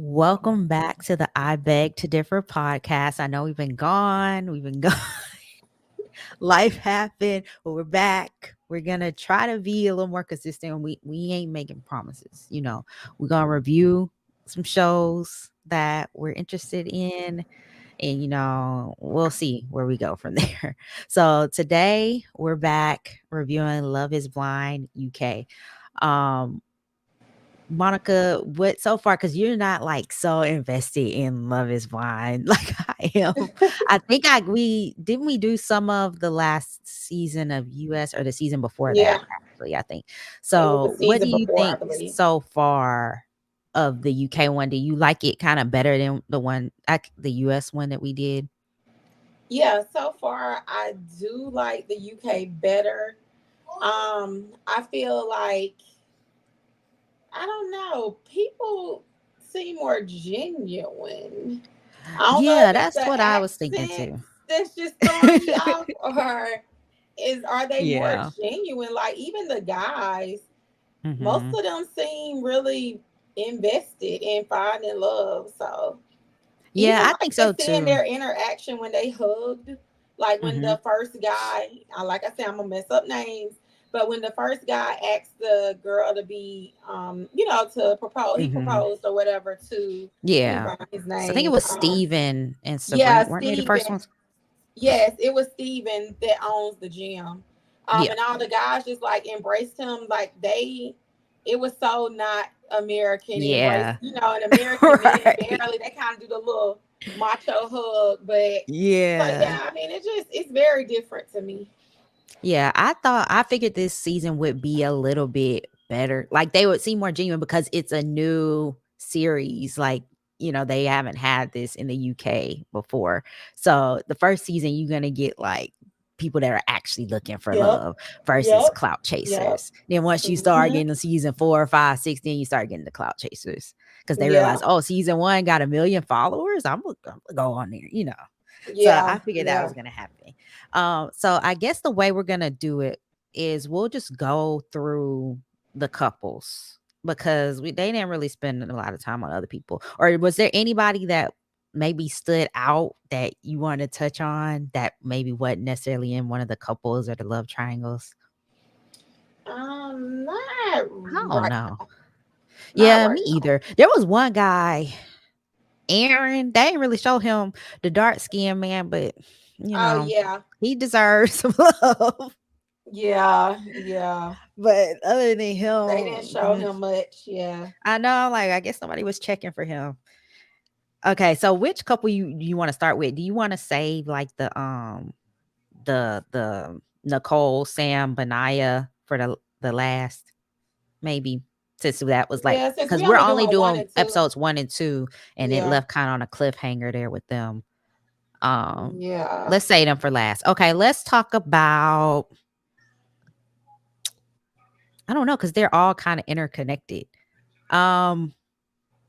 Welcome back to the I Beg to Differ podcast. I know we've been gone. We've been gone. Life happened, but we're back. We're gonna try to be a little more consistent. We ain't making promises. We're gonna review some shows that we're interested in, and we'll see where we go from there. So today we're back reviewing Love Is Blind UK. Um, Monica, what so far? Because you're not like so invested in Love Is Blind like I am. I think we do some of the last season of US or the season before that, Yeah, actually, I think. it was the So what do season you before, I think believe. so far of the UK one? Do you like it kind of better than the US one that we did? Yeah, so far I do like the UK better. I feel like I don't know, people seem more genuine. I don't know if Yeah, it's that's the what I was thinking accents too. that's just throwing me off, or are they more Yeah. genuine? Like even the guys, most Hmm. of them seem really invested in finding love. So Yeah, even I like think so just seeing too. their interaction when they hugged, like when Hmm. the first guy, like I said, I'm gonna mess up names, but when the first guy asked the girl to be, to propose, he Hmm. proposed or whatever to, let me Yeah. find his So I think it name. was Steven and Yeah, Sabrina. Weren't they the first Steven. ones? Yes, it was Steven that owns the gym. Yeah. And all the guys just like embraced him, like it was so not American embrace. Yeah. In American men Right. barely, they kind of do the little macho hug, but so Yeah. yeah, I mean, it's very different to me. Yeah. I figured this season would be a little bit better. Like they would seem more genuine because it's a new series. Like, they haven't had this in the UK before. So the first season, you're going to get like people that are actually looking for Yep, love versus yep, clout yep. chasers. Then once you start Hmm. getting to season 4, 5, 6, then you start getting the clout chasers because they Yeah, realize, oh, season one got 1 million followers. I'm gonna go on there. So yeah, I figured that yeah. was gonna happen. So I guess the way we're gonna do it is we'll just go through the couples because they didn't really spend a lot of time on other people. Or was there anybody that maybe stood out that you want to touch on that maybe wasn't necessarily in one of the couples or the love triangles? Not I don't right, know. not Yeah, right me now. either. There was one guy, Aaron. They didn't really show him the dark skinned man, but you Oh know, yeah, he deserves some love. yeah, yeah. But other than They didn't him, show him much. Yeah. I know, like, I guess nobody was checking for him. Okay, so which couple you want to start with? Do you want to save like the Nicole, Sam, Benaya for the last maybe since that was like Yeah, since because we we're only only doing one doing and two. episodes 1 and 2, and it Yeah. left kind of on a cliffhanger there with them. Um, Yeah. let's save them for last. Okay, let's talk about I don't know because they're all kind of interconnected. Um,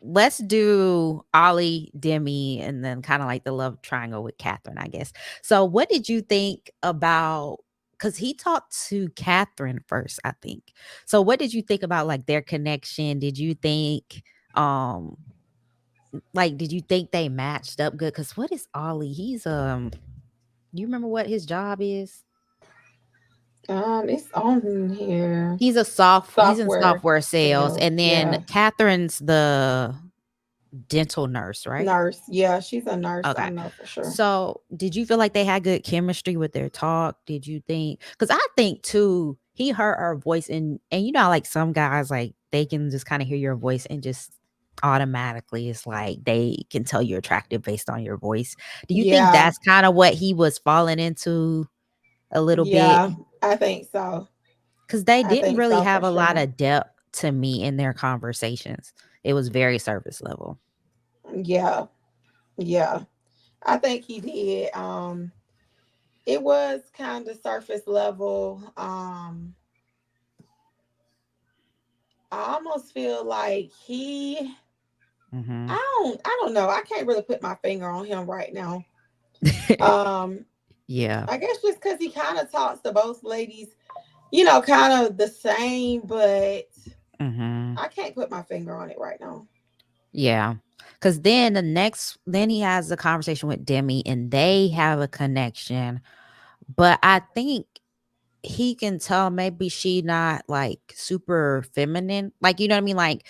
let's do Ollie, Demi, and then kind of like the love triangle with Catherine, I guess. So, what did you think about? Because he talked to Catherine first, I think. So, what did you think about like their connection? Did you think, um, did you think they matched up good? Because what is Ollie? Do you remember what his job is? It's on here. He's in Software software sales, sales. and then Yeah. Catherine's the dental nurse, right? Nurse. Yeah, she's a nurse. I Okay. know for sure. So, did you feel like they had good chemistry with their talk? Did you think cuz I think too he heard her voice and like some guys like they can just kind of hear your voice and just automatically it's like they can tell you're attractive based on your voice. Do you think Yeah. that's kind of what he was falling into a little bit? Yeah. I think so. Cuz they I didn't think really so for have a lot sure. of depth to me in their conversations. It was very surface level. Yeah. Yeah. I think he did. It was kind of surface level. I almost feel like Mhm. I don't know. I can't really put my finger on him right now. Um, Yeah. I guess just because he kind of talks to both ladies, kind of the same, but Mhm. I can't put my finger on it right now. Yeah. Cause then then he has a conversation with Demi and they have a connection. But I think he can tell maybe she not like super feminine. Like, you know what I mean? Like,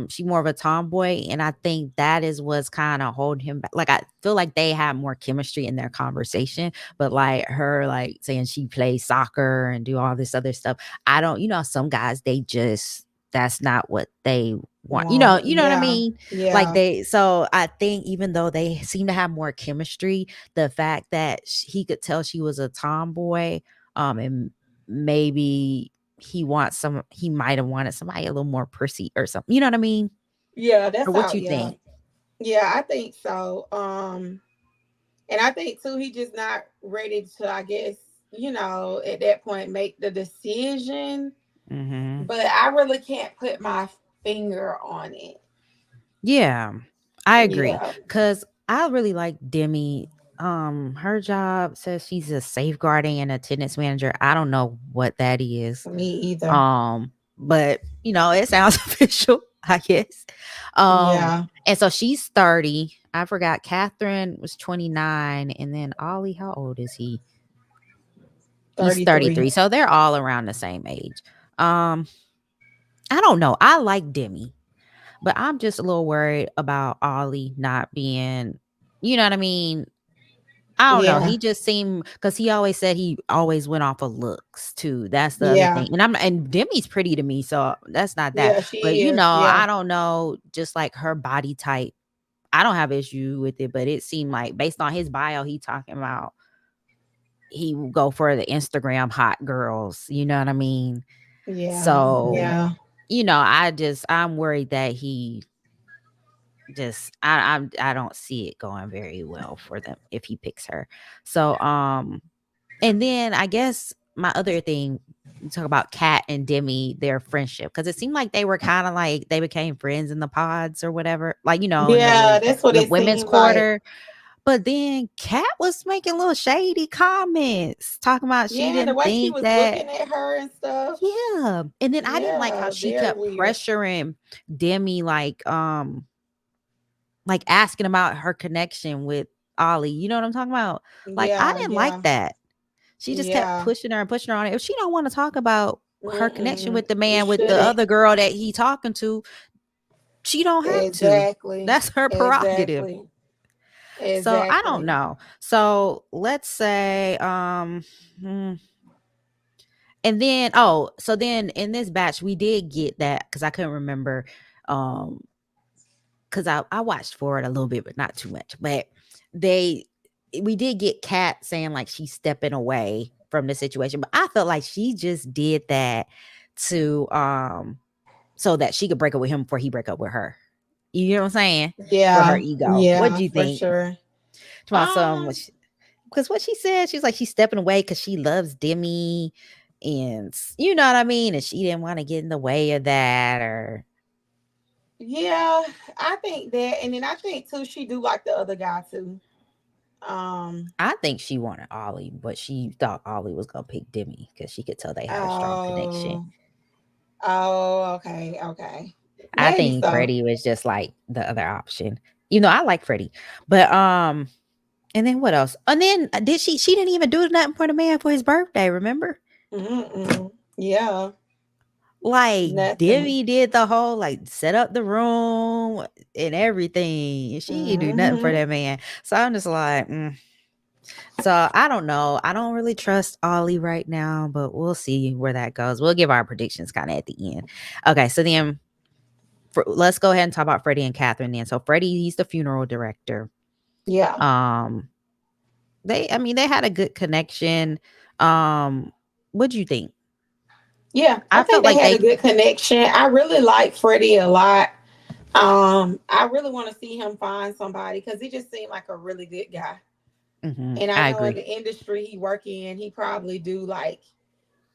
she more of a tomboy. And I think that is what's kind of holding him back. Like, I feel like they have more chemistry in their conversation, but like her like saying she plays soccer and do all this other stuff. I don't, some guys they just that's not what they want. You know what I Yeah, mean? Like yeah, so I think even though they seem to have more chemistry, the fact that he could tell she was a tomboy, and maybe he might have wanted somebody a little more prissy or something. You know what I mean? yeah. Or That's what how. you Yeah, think? yeah. I think so. And I think too, he just not ready to. I guess at that point make the decision. Mhm. But I really can't put my finger on it. Yeah. I agree Yeah, cuz I really like Demi. Her job says she's a safeguarding and attendance manager. I don't know what that is. me either. But it sounds official, I guess. Yeah, And so she's 30. I forgot Catherine was 29 and then Ollie, how old is he? He's 33. 33. So they're all around the same age. Um, I don't know. I like Demi, but I'm just a little worried about Ollie not being, you know what I mean? I don't know. Yeah, He just seemed because he always said he always went off of looks too. That's the other yeah, thing. And Demi's pretty to me, so that's not that. yeah. But She is. Yeah, I don't know. Just like her body type, I don't have issue with it. But it seemed like based on his bio, he talking about he will go for the Instagram hot girls. You know what I mean? yeah, So yeah, I'm worried that he just I don't see it going very well for them if he picks her. So and then I guess my other thing, you talk about Kat and Demi, their friendship, because it seemed like they were kind of like they became friends in the pods or whatever, like in the yeah. That's what it women's seemed like. quarter. But then Kat was making little shady comments, talking about she Yeah, the didn't way she think was that. looking at her and stuff. Yeah, and then I didn't like how Yeah, she very kept weird. pressuring Demi, like asking about her connection with Ollie. You know what I'm talking about? Like I Yeah, didn't like yeah, that. She just kept yeah. pushing her and pushing her on it. If she don't want to talk about her connection Mm-mm. with the You man with the shouldn't. other girl that he talking to, she don't have to. Exactly. That's her prerogative. Exactly. So I don't Exactly. know. So let's say hmm, and then so then in this batch we did get that because I couldn't remember um because I watched for it a little bit, but not too much. But they we did get Kat saying like she's stepping away from the situation, but I felt like she just did that to so that she could break up with him before he break up with her. You know what I'm saying? For her Yeah. ego. What Yeah, do you for think? sure. About some Um, because what she said, she's like she's stepping away because she loves Demi, and you know what I mean, and she didn't want to get in the way of that or yeah, I think that, and then I think too, she do like the other guy too. Um, I think she wanted Ollie, but she thought Ollie was gonna pick Demi because she could tell they had a strong connection. oh, oh, okay, okay. I Maybe think so. Freddie was just like the other option. I like Freddie, but and then what else? And then did she didn't even do nothing for the man for his birthday? Remember? Mm-mm. Yeah, Like nothing. Demi did the whole like set up the room and everything. She didn't do nothing for Hmm. that man. So I'm just like, So I don't know. I don't really trust Ollie right now, but we'll see where that goes. We'll give our predictions kind of at the end. Okay, so then let's go ahead and talk about Freddie and Catherine. Then, so Freddie, he's the funeral director. Yeah, Um, I mean, they had a good connection. What do you think? yeah. I I think felt they like had they. a good connection. I really like Freddie a lot. I really want to see him find somebody because he just seemed like a really good guy. And I I know in agree. the industry he work in, he probably do like,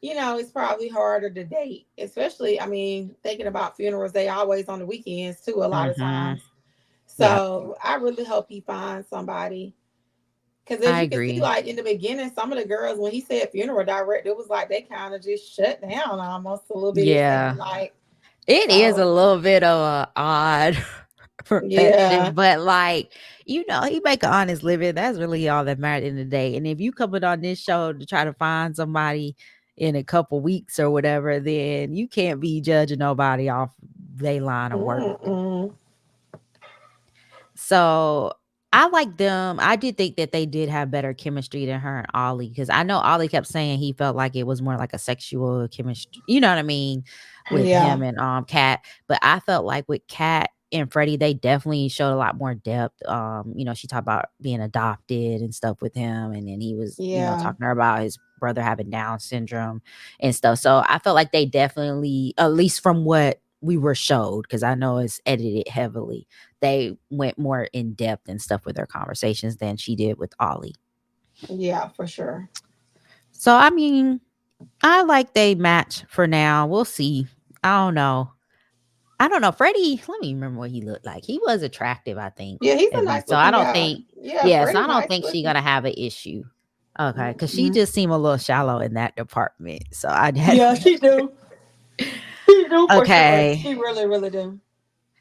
it's probably harder to date, especially, I mean, thinking about funerals, they always on the weekends too, a lot of Mm-hmm. times. Yep, So I really hope he finds somebody. Because as I you can see, agree. like in the beginning, some of the girls, when he said funeral director, it was like they kind of just shut down almost a little bit. And Yeah, like, it is a so little bit of a odd. Yeah. perfection, but like, he make an honest living. That's really all that matters in the day. And if you coming on this show to try to find somebody in a couple weeks or whatever, then you can't be judging nobody off they line of work. Mm-mm. So I like them. I did think that they did have better chemistry than her and Ollie, because I know Ollie kept saying he felt like it was more like a sexual chemistry. You know what I mean, with Yeah. him and Kat. But I felt like with Kat and Freddie, they definitely showed a lot more depth. She talked about being adopted and stuff with him, and then he was, Yeah. talking to her about his brother having Down syndrome and stuff. So I felt like they definitely, at least from what we were showed, because I know it's edited heavily, they went more in depth and stuff with their conversations than she did with Ollie. Yeah, for sure. So I mean, I like they match for now. We'll see. I don't know. I don't know. Freddie, let me remember what he looked like. He was attractive, I think, Yeah, he's a at nice least. So I looking don't guy. think, Yeah, yeah, so Freddie I don't nice think she looking. gonna have an issue. Okay, because she Mm-mm. just seemed a little shallow in that department. So I had Yeah, she do. She do for sure. okay. She really, really do.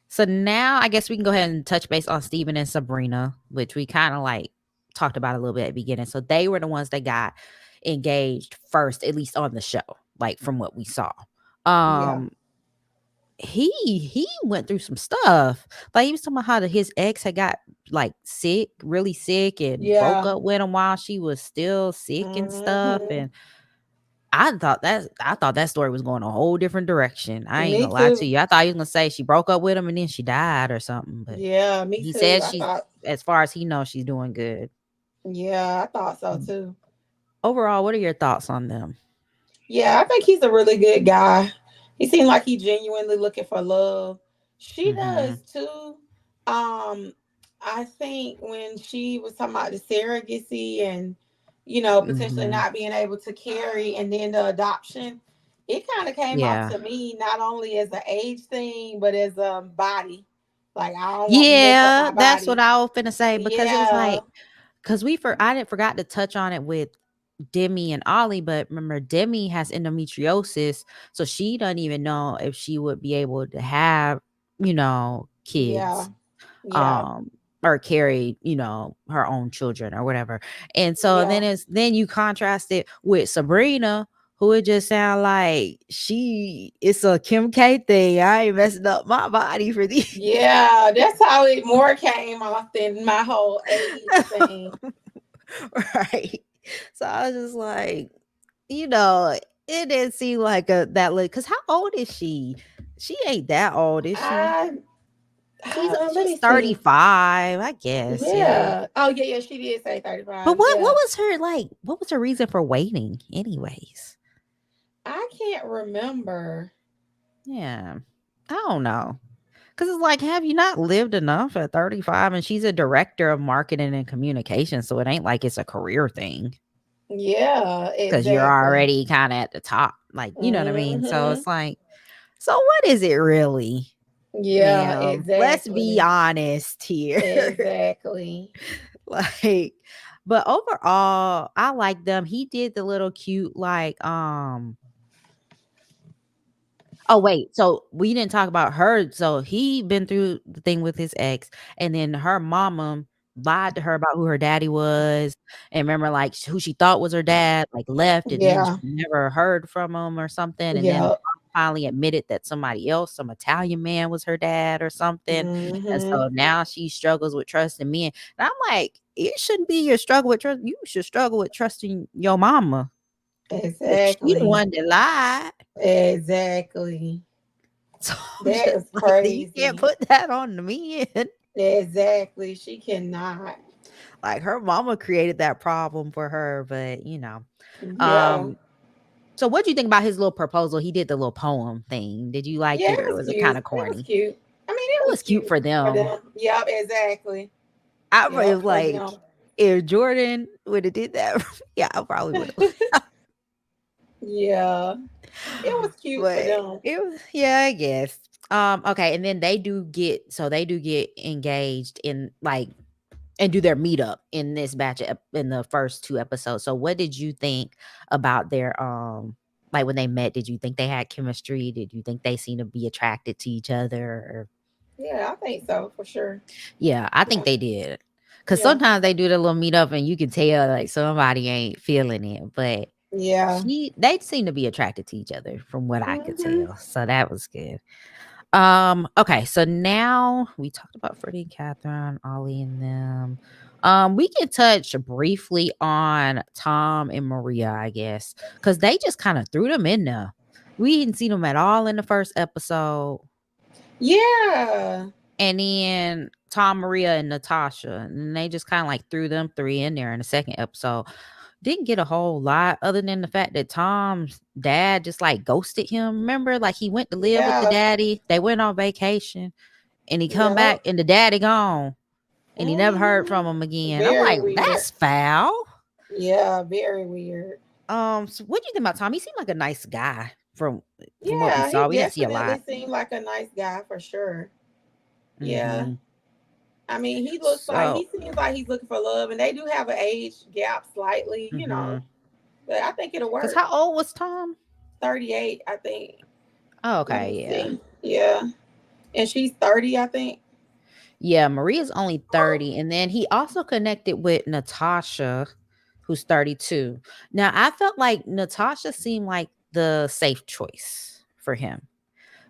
So now I guess we can go ahead and touch base on Steven and Sabrina, which we kind of like talked about a little bit at the beginning. So they were the ones that got engaged first, at least on the show, like from what we saw. Yeah. Um he went through some stuff. Like he was talking about how his ex had got like sick, really sick, and broke Yeah. up with him while she was still sick and stuff. Hmm. And I thought that story was going a whole different direction. I ain't Me gonna lie to too. you. I thought he was gonna say she broke up with him and then she died or something. But Yeah, me he too. said I she's, thought. as far as he knows, she's doing good. Yeah, I thought so Mm. too. Overall, what are your thoughts on them? Yeah, I think he's a really good guy. He seemed like he genuinely looking for love. She Mm-hmm. does too. Um, I think when she was talking about the surrogacy and potentially Mm-hmm. not being able to carry, and then the adoption, it kind of came off Yeah. to me not only as an age thing but as a body. Like I don't want to mess up Yeah, my that's what body. I was finna say, because it was Yeah, like, because I didn't forgot to touch on it with Demi and Ollie, but remember Demi has endometriosis, so she doesn't even know if she would be able to have, yeah, kids, yeah, um, or carry, her own children or whatever. And so yeah. then you contrast it with Sabrina, who would just sound like it's a Kim K thing. I ain't messing up my body for these. Yeah, that's how it more came off than my whole age thing. Right. So I was just like, you know, it didn't seem like that look. Cause how old is she? She ain't that old, is she? I, let She's me see. 35, I guess. Yeah. Yeah. Oh yeah, yeah. She did say But 35. what Yeah. was her like? What was her reason for waiting, anyways? I can't remember. Yeah, I don't know. Cause it's like, have you not lived enough at 35? And she's a director of marketing and communication, so it ain't like it's a career thing. Yeah, Cause you're exactly. already kind of at the top, like, you know what I mean. So Hmm. it's like, so what is it really? Yeah, Ma'am, let's be exactly. honest here. Exactly. Like, but overall, I like them. He did the little cute, like, oh wait, so we didn't talk about her. So he been through the thing with his ex, and then her mama lied to her about who her daddy was, and remember, like, who she thought was her dad, like, left, and then she Yeah. never heard from him or something, and then the Yeah. mom finally admitted that somebody else, some Italian man, was her dad or something, and Hmm. so now she struggles with trusting men. And I'm like, it shouldn't be your struggle with trust. You should struggle with trusting your mama, because she the Exactly. one that lied. Exactly. So I'm That just is like, you can't crazy. put that on the men. Exactly. She cannot. Like, her mama created that problem for her, but Yeah. Um, so what do you think about his little proposal? He did the little poem thing. Did you like Yeah, it, it or was was it cute. kind of It was corny? cute. I mean, It it was was cute cute for for them. them. Yep, exactly. I Yep, was for like, them. if Jordan would have did that, yeah, I probably would have. Yeah, it was cute for But them. it was, yeah, I guess. Okay, and then they do get engaged in, like, and do their meetup in this batch in the first two episodes. So what did you think about their like when they met? Did you think they had chemistry? Did you think they seemed to be attracted to each other? Yeah, I think so for sure. Yeah, I think Yeah. they did. Cause Yeah. sometimes they do the little meetup and you can tell like somebody ain't feeling it, but Yeah. they seem to be attracted to each other from what I could Hmm. tell. So that was good. Okay, so now we talked about Freddie and Catherine, Ollie and them. We can touch briefly on Tom and Maria, I guess, because they just kind of threw them in there. We didn't see them at all in the first episode. Yeah. And then Tom, Maria, and Natasha. And they just kind of like threw them three in there in the second episode. Didn't get a whole lot other than the fact that Tom's dad just like ghosted him. Remember, like he went to live with the Yeah. daddy. They went on vacation and he come Yeah. back and the daddy gone. And he never heard Hmm. from him again. I'm Very like, weird. that's foul. Yeah, very weird. So what do you think about Tom? He seemed like a nice guy from what we Yeah, he saw. We didn't see a definitely lot. seemed like a nice guy for sure. Yeah. Mm-hmm. I mean, he looks like So he seems like he's looking for love, and they do have an age gap slightly, mm-hmm. but I think it'll Cause work. how old was Tom? 38, I think. Oh, Let me okay, yeah. see. Yeah. And she's 30, I think. Yeah, Maria's only 30. And then he also connected with Natasha, who's 32. Now, I felt like Natasha seemed like the safe choice for him.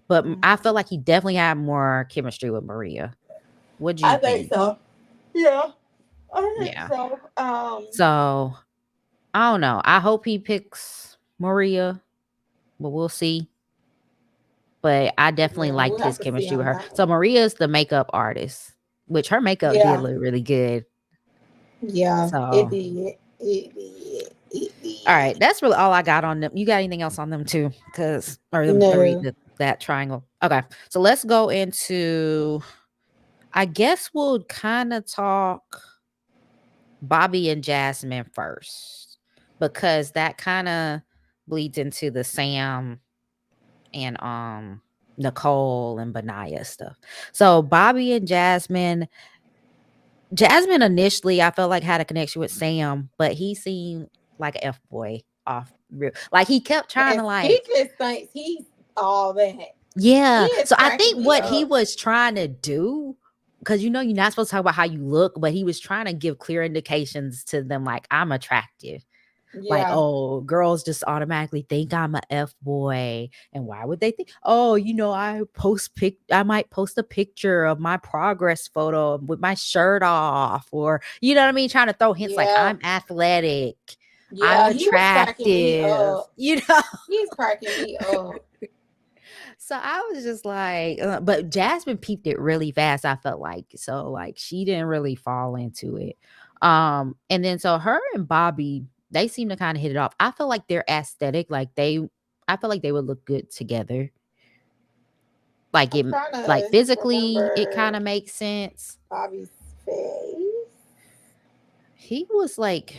But I Mhm. felt like he definitely had more chemistry with Maria. What do you I think think? so. Yeah, I think Yeah. so. So, I don't know. I hope he picks Maria, but we'll see. But I definitely Yeah, we'll liked have his to see chemistry with on her. that one. So, Maria's the makeup artist, which her makeup did Yeah, look really good. yeah, it So, did. It did. It all right, did. that's really all I got on them. You got anything else on them too? Cause or them three, No. that triangle. Okay, so let's go into. I guess we'll kind of talk Bobby and Jasmine first because that kind of bleeds into the Sam and Nicole and Benaya stuff. So Bobby and Jasmine. Jasmine initially, I felt like had a connection with Sam, but he seemed like an F boy off real. Like he kept trying to And he like, just thinks he's all that. He yeah. is So I cracking think me what he up. was trying to do, because you're not supposed to talk about how you look, but he was trying to give clear indications to them, like I'm attractive. Like, Yeah, oh, girls just automatically think I'm a F boy. And why would they think, oh, I might post a picture of my progress photo with my shirt off, or you know what I mean? Trying to throw hints like yeah, I'm athletic, I'm yeah. He was cracking me attractive, up. you know. He's cracking me up. So I was just like, but Jasmine peeped it really fast. I felt like so, like she didn't really fall into it. And then so her and Bobby, they seem to kind of hit it off. I feel like they're aesthetic, I feel like they would look good together. Like I'm it, trying like to physically, it kind remember of makes sense. Bobby's face. He was like,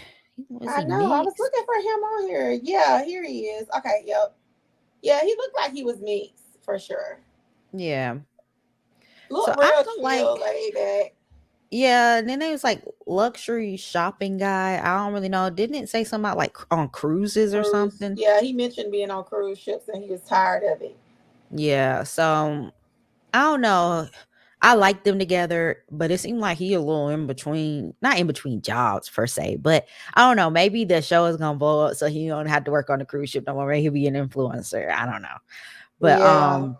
was I he know. I was mixed? looking for him on here. Yeah, here he is. Okay, yep. Yeah, he looked like he was mixed for sure. Yeah. So Look I real felt chill, like, laid back. yeah, and then they was like luxury shopping guy. I don't really know. Didn't it say something about like on cruises or Cruise. something? Yeah, he mentioned being on cruise ships and he was tired of it. Yeah. So I don't know. I like them together, but it seemed like he a little in between, not in between jobs per se, but I don't know. Maybe the show is gonna blow up, so he don't have to work on the cruise ship no more. Maybe he'll be an influencer. I don't know, but Yeah.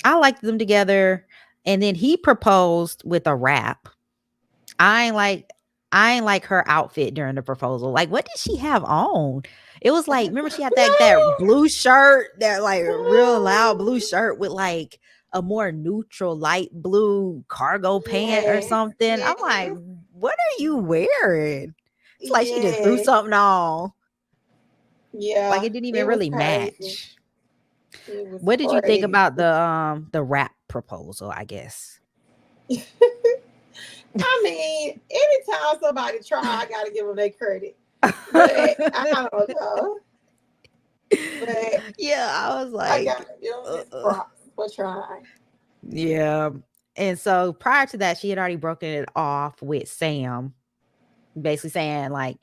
I liked them together. And then he proposed with a rap. I ain't like I ain't like her outfit during the proposal. Like, what did she have on? It was like, remember she had that blue shirt, that like real loud blue shirt with like a more neutral light blue cargo pant or Yes. something. I'm like, Yes. what are you wearing? It's like she just threw Yes. something on. Like Yeah. it didn't even It was really crazy. match. It was What did you think crazy. about the rap proposal, I guess? I mean, anytime somebody try, I gotta give them their credit. But I don't know. But Yeah, I was I like, gotta give them his uh, props for trying. yeah. And so prior to that, she had already broken it off with Sam, basically saying like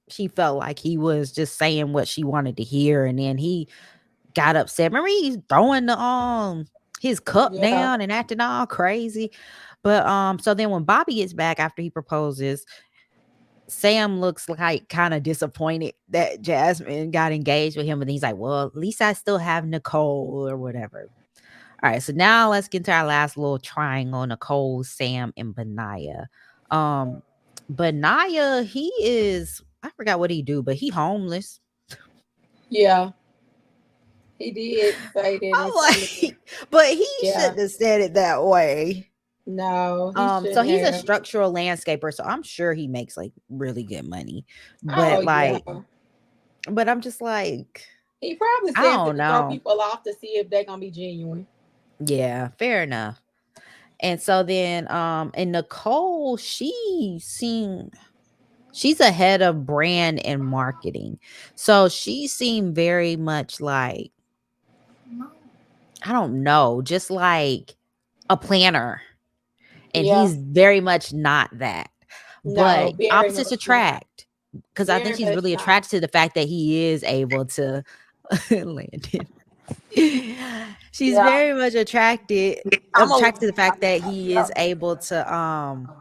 she felt like he was just saying what she wanted to hear, and then he got upset. Remember, he's throwing his cup Yeah. down and acting all crazy. But so then when Bobby gets back after he proposes, Sam looks like kind of disappointed that Jasmine got engaged with him, and he's like, "Well, at least I still have Nicole or whatever." All right, so now let's get to our last little triangle: Nicole, Sam, and Benaya. Um, Benaya, he is, I forgot what he do, but he homeless. Yeah. He did say that in I'm some of the. like, but he Yeah. shouldn't have said it that way. No, he So shouldn't he's a have. structural landscaper, so I'm sure he makes like really good money. Oh But yeah. like, but I'm just like, He probably I says it don't to throw know. people off to see if they're gonna be genuine. Yeah, fair enough. And so then and Nicole, she's a head of brand and marketing. So she seemed very much like, I don't know, just like a planner. And Yeah. he's very much not that. No, But very opposites much not. attract, because I think Very she's much really not. attracted to the fact that he is able to land it. She's Yeah. very much I'm a. attracted to the fact that he is able to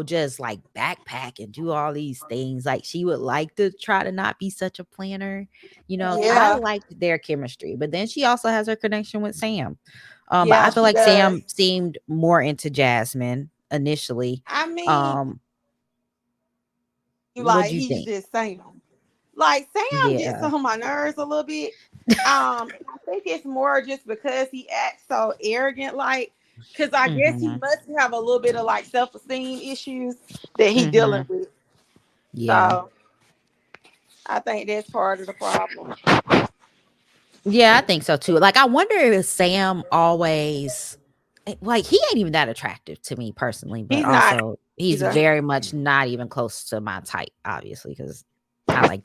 just like backpack and do all these things. Like she would like to try to not be such a planner. I Yeah. liked their chemistry, but then she also has her connection with Sam. But Yeah, I feel she like does. Sam seemed more into Jasmine initially. I mean, Um, like what'd you he's think? just Sam. Like Sam gets Yeah. on my nerves a little bit. I think it's more just because he acts so arrogant, like because I guess he Mhm. must have a little bit of like self-esteem issues that he dealing Mhm. with. Yeah. So I think that's part of the problem. Yeah, I think so too. Like, I wonder if Sam always, like, he ain't even that attractive to me personally, but He's not also he's either. very much not even close to my type, obviously, because I like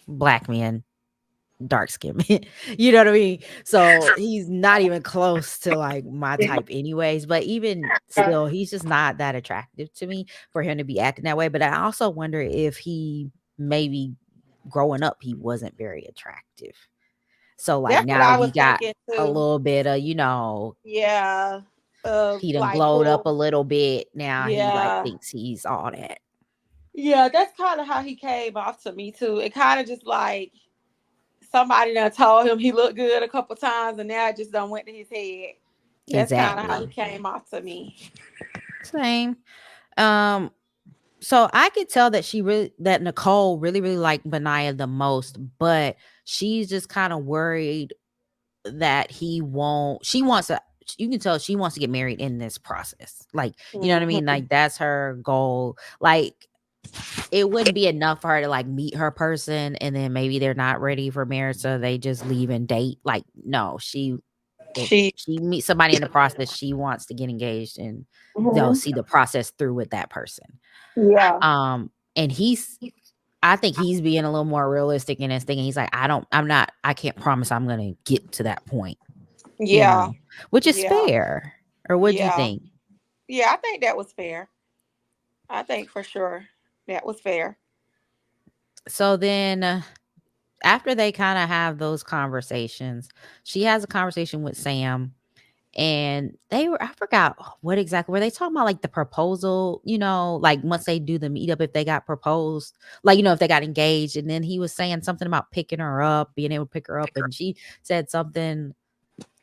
black men, dark skin men. You know what I mean? So he's not even close to like my type, anyways. But even still, he's just not that attractive to me for him to be acting that way. But I also wonder if he maybe growing up, he wasn't very attractive. So, like, That's what now I he was got thinking a too. little bit of, Yeah. he done Like glowed up pull. a little bit. Now he, like, Yeah. thinks he's all that. Yeah, that's kind of how he came off to me too. It kind of just like somebody done told him he looked good a couple times, and now it just done went to his head. That's kind of how he Exactly. came off to me. Same. Um, so I could tell that Nicole really, really liked Benaiah the most, but she's just kind of worried that she wants to, you can tell she wants to get married in this process. Like, you know what I mean? Hmm. Like, that's her goal. Like, it wouldn't be enough for her to like meet her person and then maybe they're not ready for marriage, so they just leave and date. Like, no, if She. she meets somebody in the process, she wants to get engaged and they'll Mhm. see the process through with that person. Yeah. And I think he's being a little more realistic in his thinking. He's like, I can't promise I'm gonna get to that point, you Yeah. know, which is Yeah. fair. Or what'd you Yeah. think? Yeah. I think that was fair. I think for sure that was fair. So then after they kind of have those conversations, she has a conversation with Sam, and I forgot what exactly were they talking about, like the proposal, like once they do the meetup, if they got proposed, like, if they got engaged. And then he was saying something about picking her up, being able to pick her up. And she said something,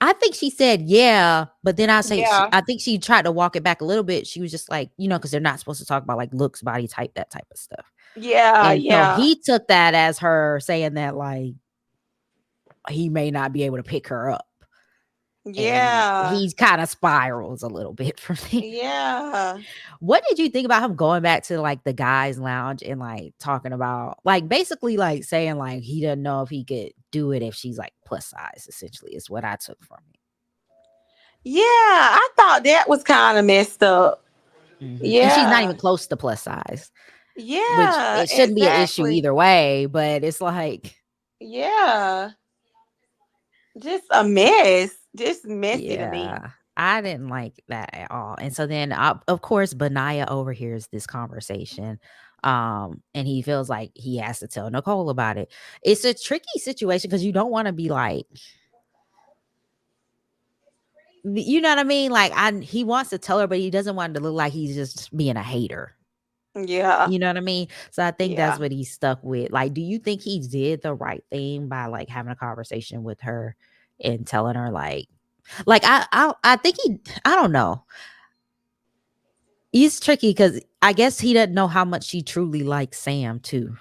I think she said, yeah, but then Yeah. I think she tried to walk it back a little bit. She was just like, because they're not supposed to talk about like looks, body type, that type of stuff. Yeah. And so Yeah. he took that as her saying that like he may not be able to pick her up. And Yeah. he's kind of spirals a little bit from there. Yeah. What did you think about him going back to like the guys lounge and like talking about like basically like saying like he doesn't know if he could do it if she's like plus size, essentially is what I took from Yeah. I thought that was kind of messed up. it. And she's not Yeah. even close to plus size, which Yeah. it shouldn't be an issue Exactly. either way, but it's like, Yeah. Just a mess. Just messy to me. yeah, I didn't like that at all. And so then, of course, Benaiah overhears this conversation. And he feels like he has to tell Nicole about it. It's a tricky situation because you don't want to be like, you know what I mean? Like he wants to tell her, but he doesn't want it to look like he's just being a hater. Yeah. You know what I mean? So I think that's Yeah. what he's stuck with. Like, do you think he did the right thing by like having a conversation with her and telling her like I think I don't know. He's tricky because I guess he doesn't know how much she truly likes Sam too.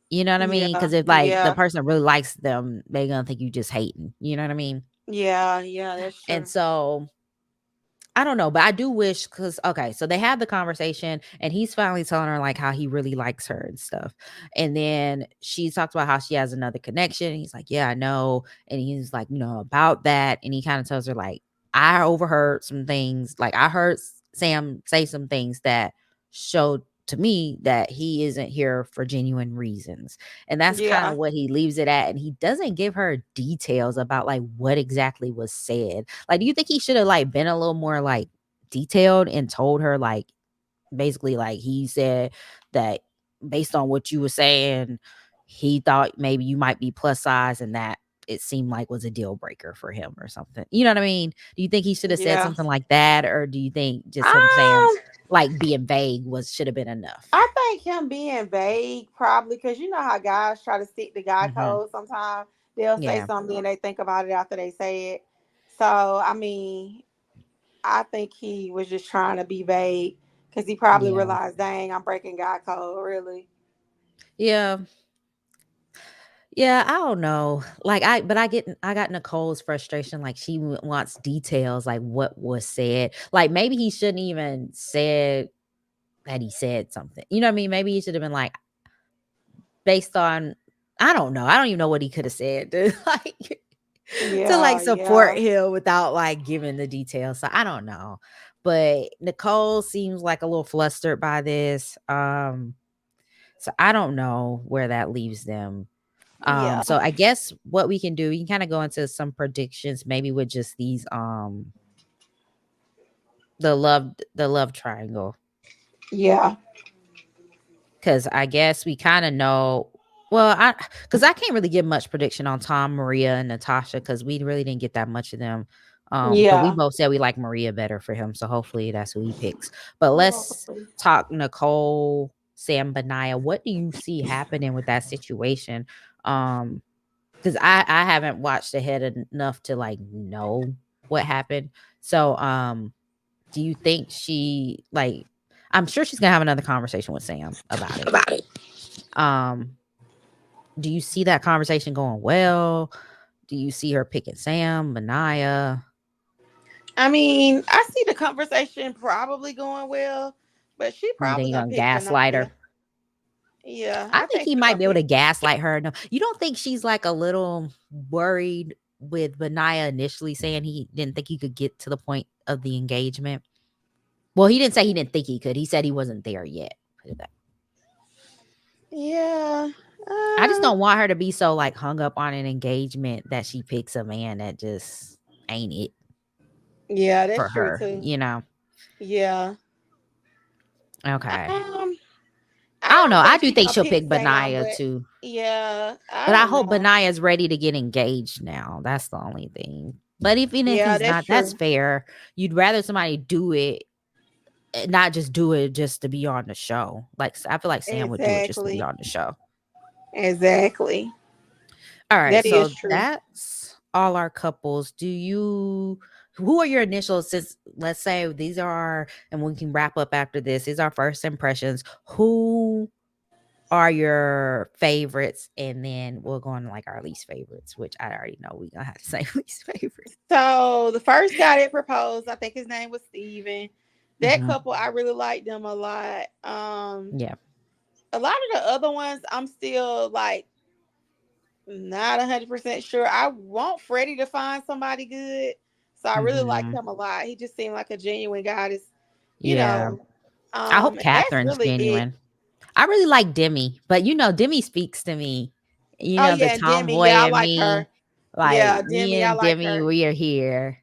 You know what I mean? Yeah. Because if like the Yeah. person really likes them, they gonna think you just hating. You know what I mean? Yeah. Yeah. That's And true. so I don't know, but I do wish because okay, so they had the conversation and he's finally telling her like how he really likes her and stuff. And then she talks about how she has another connection. And he's like, yeah, I know. And he's like, about that. And he kind of tells her, like, I overheard some things. Like, I heard Sam say some things that showed to me that he isn't here for genuine reasons. And that's kind of Yeah. what he leaves it at. And he doesn't give her details about like what exactly was said. Like, do you think he should have like been a little more like detailed and told her like basically like he said that based on what you were saying, he thought maybe you might be plus size and that it seemed like was a deal breaker for him or something. You know what I mean? Do you think he should have said Yeah. something like that, or do you think just him saying Um, like being vague was should have been enough? I think him being vague probably because you know how guys try to stick to guy Hmm. code sometimes. They'll say Yeah, something and they think about it after they say it. So, I mean, I think he was just trying to be vague because he probably yeah, realized, dang, I'm breaking guy code, really. yeah. Yeah, I don't know. Like but I got Nicole's frustration. Like she wants details, like what was said. Like maybe he shouldn't even said that he said something. You know what I mean? Maybe he should have been like based on. I don't know. I don't even know what he could have said to like to like Yeah, support yeah, him without like giving the details. So I don't know. But Nicole seems like a little flustered by this. So I don't know where that leaves them. yeah, So I guess what we can do, we can kind of go into some predictions, maybe with just these the love triangle. yeah, Cause I guess we kind of know well, because I can't really give much prediction on Tom, Maria, and Natasha because we really didn't get that much of them. But we yeah. both said we like Maria better for him, so hopefully that's who he picks. But Oh, let's talk Nicole, Sam, Benaya. What do you see happening with that situation? Um, because I haven't watched ahead enough to like know what happened. So do you think she like I'm sure she's gonna have another conversation with Sam about it. about it. Um, do you see that conversation going well? Do you see her picking Sam, Benaya? I mean, I see the conversation probably going well, but she You think probably you're gonna gonna pick gaslight Benaya. her? Yeah, I I think think he she's might gonna be able to pick. gaslight her. No, you don't think she's like a little worried with Benaya initially saying he didn't think he could get to the point of the engagement? Well, he didn't say he didn't think he could. He said he wasn't there yet. Put it that. Yeah, I just uh, don't want her to be so like hung up on an engagement that she picks a man that just ain't it yeah, for that's true her, too. you know? Yeah. Okay. Um, I I don't know. don't I think do she think gonna she'll pick pick Sam, Benaya but too. yeah, I But I don't hope know. Benaya's ready to get engaged now. That's the only thing. But even if Yeah, he's that's not, that's true. fair. You'd rather somebody do it, not just do it just to be on the show. Like I feel like Sam would do it just to be Exactly. on the show. Exactly. All right, That is so true. that's all our couples. Who are your initials since let's say these are and we can wrap up after this. These are first impressions. Who are your favorites? And then we'll go on to like our least favorites, which I already know we're gonna have to say least favorite. So the first guy that proposed, I think his name was Steven. That Hmm. couple, I really liked them a lot. Yeah. A lot of the other ones, I'm still like not 100% sure. I want Freddie to find somebody good, so I really liked Hmm. him a lot. He just seemed like a genuine guy. Just, you Yeah. know, I hope and that's Catherine's really it. genuine. I really like Demi, but Demi speaks to me. Oh The yeah, and Demi, tomboy yeah, I in like her. me. Like Yeah, me Demi, I and like Demi, her. we are here.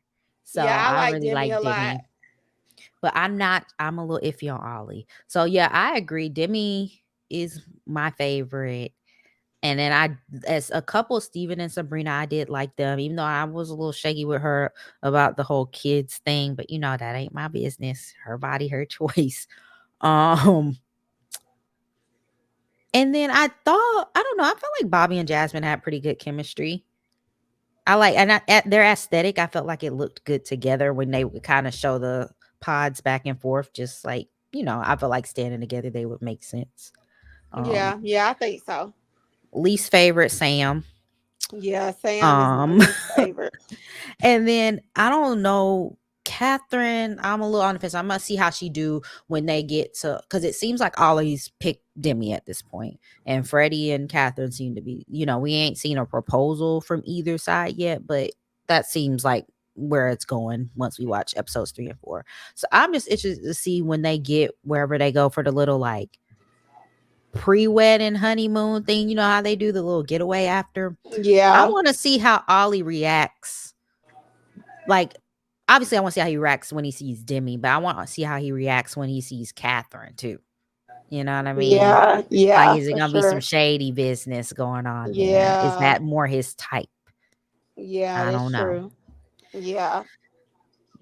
So Yeah, I I like really Demi like a lot. Demi. But I'm a little iffy on Ollie. So yeah, I agree. Demi is my favorite. And then as a couple, Steven and Sabrina, I did like them, even though I was a little shaky with her about the whole kids thing. But that ain't my business. Her body, her choice. Um, and then I don't know, I felt like Bobby and Jasmine had pretty good chemistry. I like, and at their aesthetic, I felt like it looked good together when they would kind of show the pods back and forth. Just like I felt like standing together, they would make sense. Um, Yeah, yeah, I think so. Least favorite, Sam. Yeah, Sam is my Um, least favorite. And then I don't know, Catherine. I'm a little on the fence. I must see how she do when they get to, because it seems like Ollie's picked Demi at this point, and Freddie and Catherine seem to be. We ain't seen a proposal from either side yet, but that seems like where it's going once we watch episodes 3 and 4. So I'm just interested to see when they get wherever they go for the little like pre-wedding honeymoon thing. You know how they do the little getaway after. I Yeah, want to see how Ollie reacts, like, obviously, I want to see how he reacts when he sees Demi, but I want to see how he reacts when he sees Catherine too. You know what I mean? yeah, Like, yeah, is it for gonna be some sure. shady business going on there? Is Yeah, that more his type? yeah, I that's don't know. true. Yeah.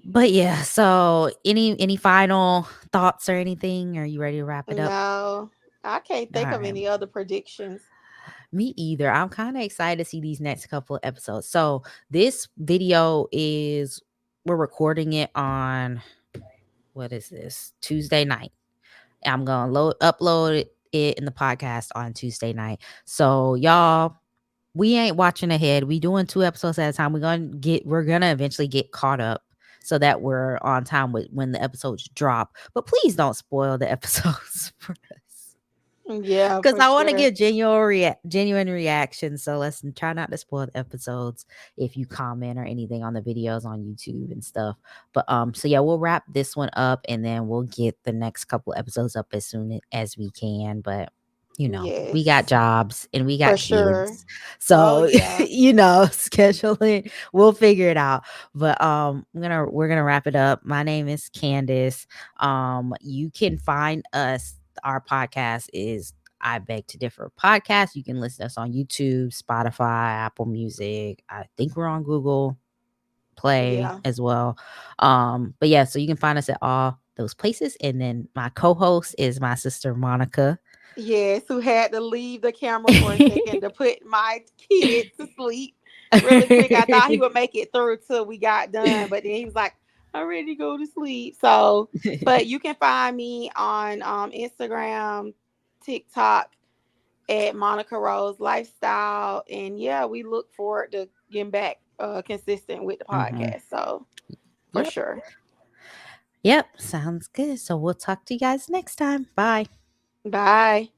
But yeah, so any final thoughts or anything? Are you ready to wrap it up? No, I can't All think of right. any other predictions. Me either. I'm kind of excited to see these next couple of episodes. So this video is we're recording it on, what is this? Tuesday night. I'm gonna upload it in the podcast on Tuesday night. So y'all, we ain't watching ahead. We doing 2 episodes at a time. We're gonna eventually get caught up so that we're on time with when the episodes drop. But please don't spoil the episodes for us. Yeah, Because for I want to sure. get genuine reactions. So let's try not to spoil the episodes if you comment or anything on the videos on YouTube and stuff. But so yeah, we'll wrap this one up and then we'll get the next couple episodes up as soon as we can. But we got Yes, jobs and we for got sure. kids, Oh so yeah. scheduling, we'll figure it out. But we're gonna wrap it up. My name is Candace. You can find us. Our podcast is I Beg to Differ podcast. You can listen to us on YouTube, Spotify, Apple Music. I think we're on Google Play Yeah. as well. But yeah, so you can find us at all those places. And then my co-host is my sister Monica. Yes, who had to leave the camera for a second to put my kid to sleep really quick. I thought he would make it through till we got done, but then he was like, I'm ready to go to sleep. So, but you can find me on Instagram, TikTok at Monica Rose Lifestyle. And yeah, we look forward to getting back consistent with the Mhm. podcast. So, for Yep. sure. Yep. Sounds good. So we'll talk to you guys next time. Bye. Bye.